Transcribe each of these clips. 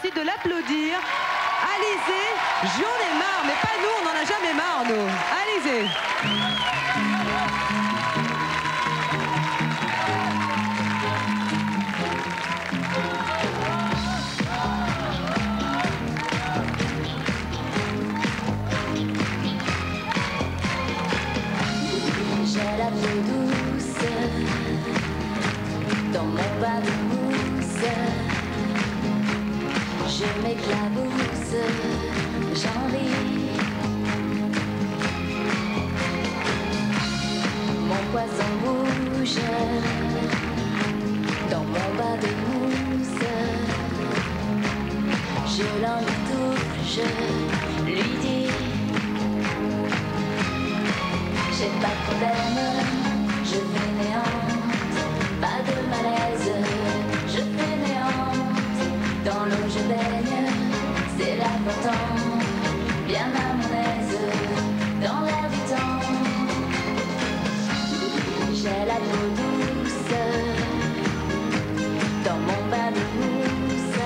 Merci de l'applaudir. Alizé, j'en ai marre, mais pas nous, on n'en a jamais marre, nous. Alizé. J'ai la peau douce dans mon bain de mousse. Je m'éclabousse, j'en ris. Mon poisson bouge dans mon bain de mousse. Je l'en touche, lui dis. J'ai pas de problème, je fainéante, pas de malaise, je fainéante. Dans l'eau je baigne, c'est l'important, bien à mon aise, dans l'air du temps. J'ai la peau douce, dans mon bain de mousse.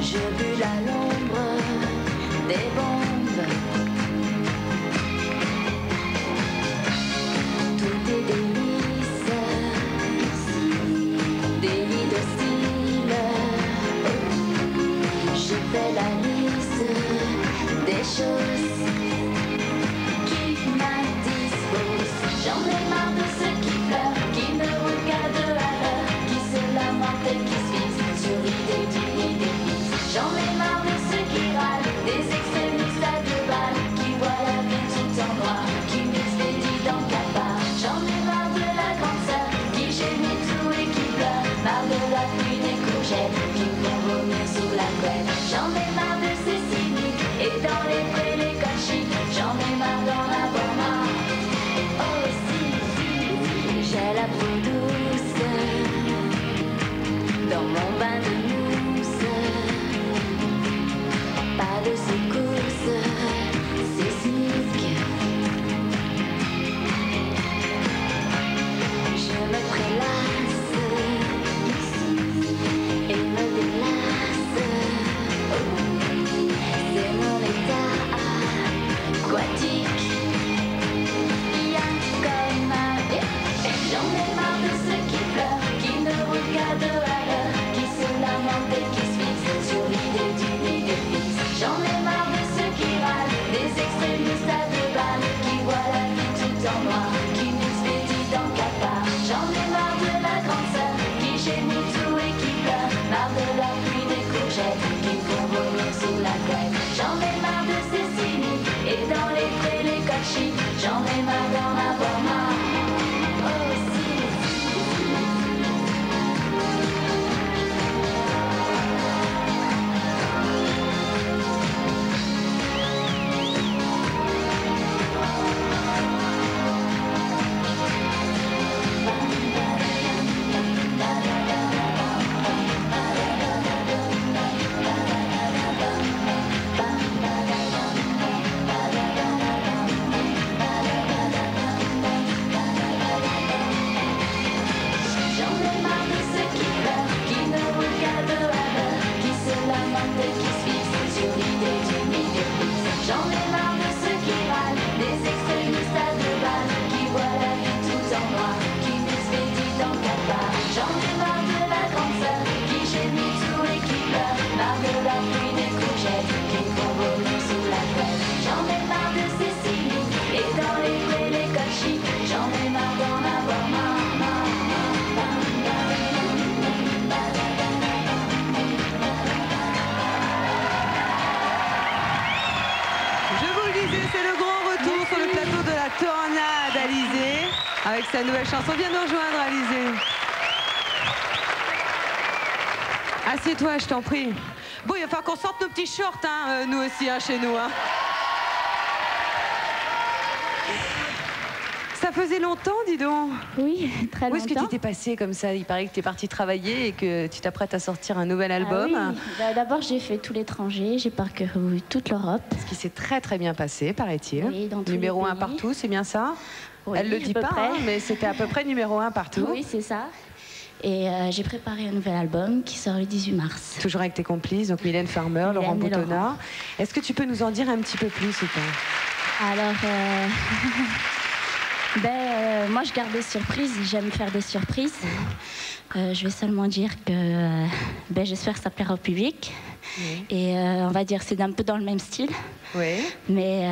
Je bulle à l'ombre des bombes. Je fais la liste des choses qui m'indisposent. J'en ai marre de ceux qui pleurent, qui me regardent à l'heure, qui se lamentent et qui se fixent sur l'idée d'une idée fixe. J'en ai marre de ceux qui râlent, des extrémistes à deux balles, qui voient la vie tout en noir, qui m'expédient dans cafard. J'en ai marre de la grande sœur, qui gémit tout et qui pleure, marre de la pluie des courgettes, qui me font vomir sous la couette. J'en ai marre de ces cyniques, et dans les prés, les codes chics, j'en ai marre d'en avoir marre. Oh si, j'ai la peau douce, dans mon bain de mousse. Pas de secousse, c'est cynique. Je me prélasse ici et me délasse. C'est mon état aquatique. Bien comme un j'en ai marre de ceux qui pleurent, qui ne regardent à l'heure, qui se lamentent et qui se fixent sur l'idée d'une idée fixe. J'en ai marre de ceux qui râlent, des extrémistes à deux balles, qui voient la vie tout en noir, qui m'expédient dans cafard. J'en ai marre de la grande sœur, qui gémit tout et qui pleure, marre de la pluie des courgettes, qui me font vomir sous la couette. J'en ai marre de ces cyniques, et dans les prés, les codes chics, j'en ai marre d'en avoir marre. Oh si. J'en ai marre de ceux qui pleurent, qui ne regardent à l'heure, qui se lamentent et qui se fixent sur l'idée d'une idée fixe. J'en ai marre de ceux qui râlent, des extrémistes à deux balles, qui voient la vie tout en noir, qui m'expédient dans cafard. J'en ai marre de la grande sœur, qui gémit tout et qui pleure, marre de la pluie des courgettes, qui me font vomir sous la couette. J'en ai marre de ces cyniques, et dans les prés, les codes chics, j'en ai marre d'en avoir marre. Je vous le disais, c'est le grand retour sur le plateau de la Tornade, Alizé, avec sa nouvelle chanson. Viens nous rejoindre, Alizé. Assieds-toi, je t'en prie. Bon, il va falloir qu'on sorte nos petits shorts, hein, nous aussi, hein, chez nous. Hein. Ça faisait longtemps, dis donc. Oui, très longtemps. Où est-ce que tu t'es passé comme ça? Il paraît que tu es parti travailler et que tu t'apprêtes à sortir un nouvel album. Ah oui. D'abord, j'ai fait tout l'étranger, j'ai parcouru toute l'Europe. Ce qui s'est très très bien passé, paraît-il. Oui, dans tous numéro les 1 pays. partout, c'est bien ça? Oui, Elle le à dit peu pas, près. hein, mais c'était à peu près numéro 1 partout. Oui, c'est ça. Et j'ai préparé un nouvel album qui sort le 18 mars. Toujours avec tes complices, donc Mylène Farmer, Laurent Boutonnat. Est-ce que tu peux nous en dire un petit peu plus ou pas? Alors, moi je garde des surprises, j'aime faire des surprises. Je vais seulement dire que j'espère que ça plaira au public. Oui. Et on va dire c'est un peu dans le même style. Oui. Mais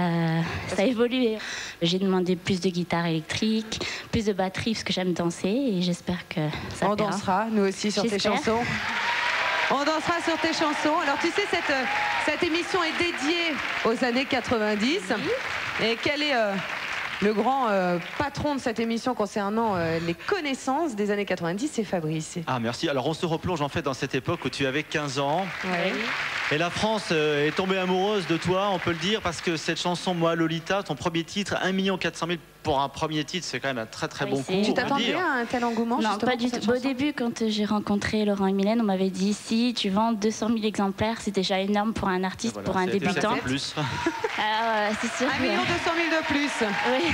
ça a évolué. J'ai demandé plus de guitare électrique, plus de batterie parce que j'aime danser et j'espère que ça plaira. On dansera, nous aussi, sur tes chansons. On dansera sur tes chansons. Alors tu sais, cette émission est dédiée aux années 90. Oui. Et quel est le grand patron de cette émission concernant les connaissances des années 90, c'est Fabrice. Ah merci, alors on se replonge en fait dans cette époque où tu avais 15 ans. Oui. Et la France est tombée amoureuse de toi, on peut le dire, parce que cette chanson, Moi Lolita, ton premier titre, 1 400 000 pour un premier titre, c'est quand même un très bon coup. Tu t'attendais à un tel engouement? Non, pas du tout. Au début, quand j'ai rencontré Laurent et Mylène, on m'avait dit si tu vends 200 000 exemplaires, c'est déjà énorme pour un artiste, voilà, pour un débutant. Plus. C'est sûr. 1 200 000 de plus. Oui.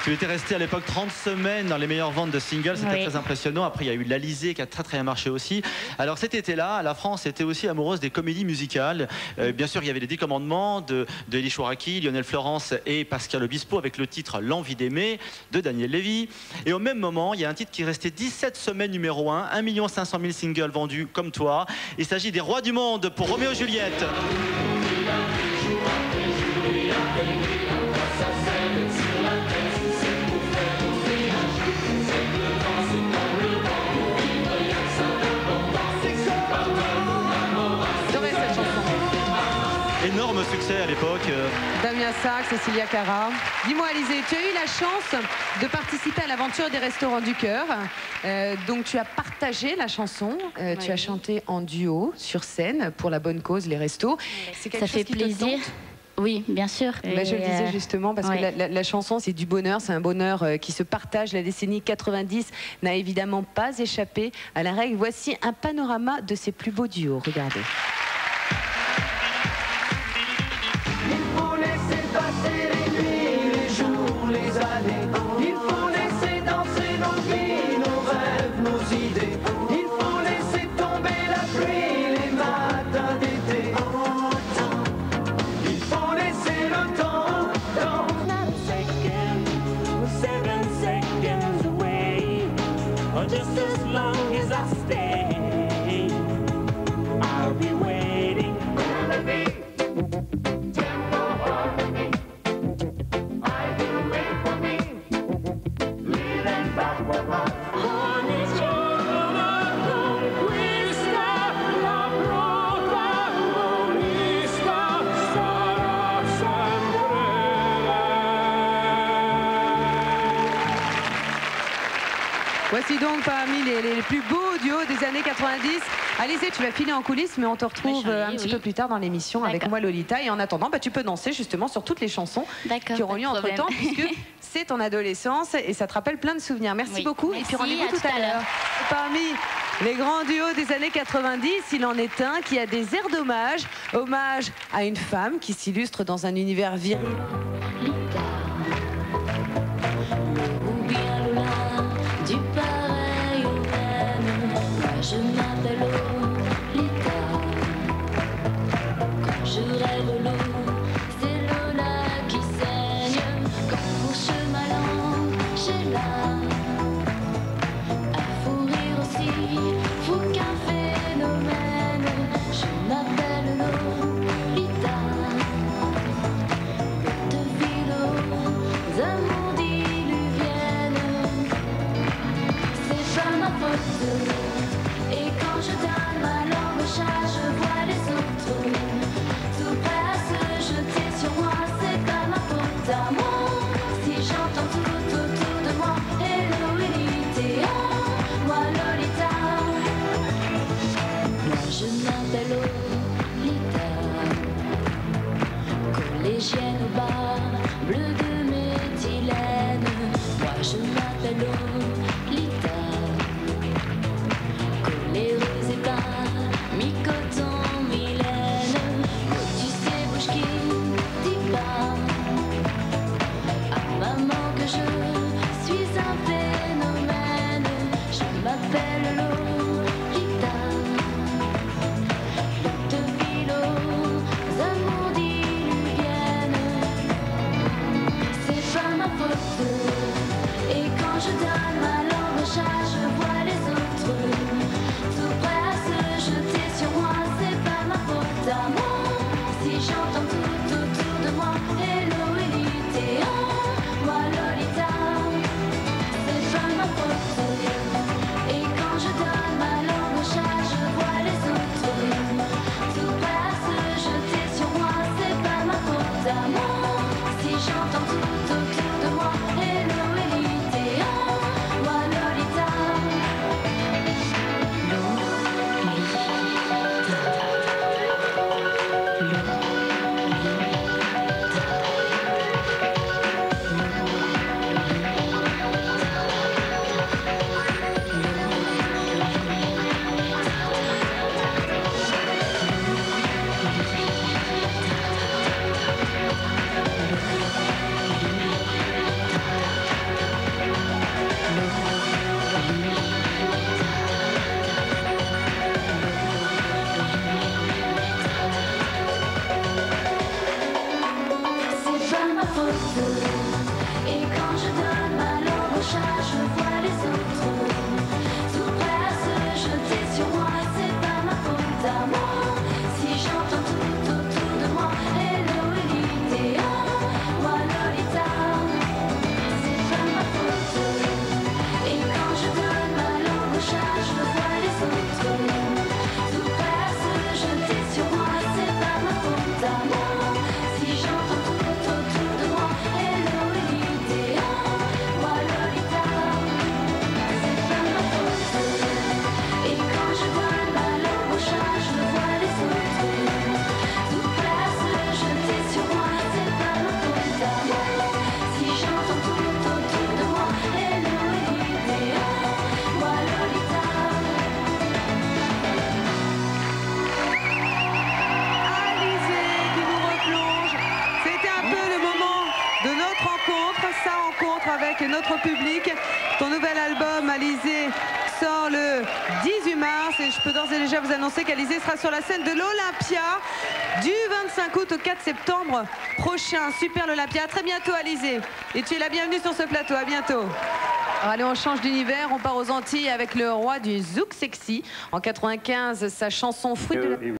Tu étais resté à l'époque 30 semaines dans les meilleures ventes de singles, c'était très impressionnant. Après, il y a eu l'Alizé qui a très bien marché aussi. Alors cet été-là, la France était aussi amoureuse des comédies musicales. Bien sûr, il y avait les 10 commandements de Elie Chouraki, Lionel Florence et Pascal Obispo avec le titre L'envie d'aimer de Daniel Lévy. Et au même moment, il y a un titre qui restait 17 semaines numéro 1, 1 500 000 singles vendus comme toi. Il s'agit des Rois du Monde pour Roméo et Juliette. Énorme succès à l'époque. Damien Sargue, Cécilia Cara. Dis-moi, Alizé, tu as eu la chance de participer à l'aventure des Restaurants du Cœur. Donc tu as partagé la chanson, oui. Tu as chanté en duo sur scène pour la bonne cause, les restos. C'est quelque chose fait plaisir. Oui, bien sûr. Je le disais justement parce que la chanson, c'est du bonheur, c'est un bonheur qui se partage. La décennie 90 n'a évidemment pas échappé à la règle. Voici un panorama de ses plus beaux duos. Regardez. Just as long as I stay, I'll be waiting. Voici donc parmi les plus beaux duos des années 90. Alizé, tu vas filer en coulisses, mais on te retrouve un petit peu plus tard dans l'émission avec moi Lolita. Et en attendant, tu peux danser justement sur toutes les chansons qui auront lieu entre-temps, puisque c'est ton adolescence et ça te rappelle plein de souvenirs. Merci beaucoup. Merci, et puis rendez-vous tout à l'heure. Parmi les grands duos des années 90, il en est un qui a des airs d'hommage. Hommage à une femme qui s'illustre dans un univers viril. Je m'appelle Lolita. Quand je rêve l'eau, c'est Lola qui saigne. Quand pour chemin lent, j'ai là un fou rire aussi, fou qu'un phénomène. Je m'appelle Lolita. De ville rencontre avec notre public. Ton nouvel album, Alizé, sort le 18 mars et je peux d'ores et déjà vous annoncer qu'Alizé sera sur la scène de l'Olympia du 25 août au 4 septembre prochain. Super l'Olympia. À très bientôt, Alizé. Et tu es la bienvenue sur ce plateau. À bientôt. Alors allez, on change d'univers, on part aux Antilles avec le roi du zouk sexy. En 95, sa chanson Fruit de la...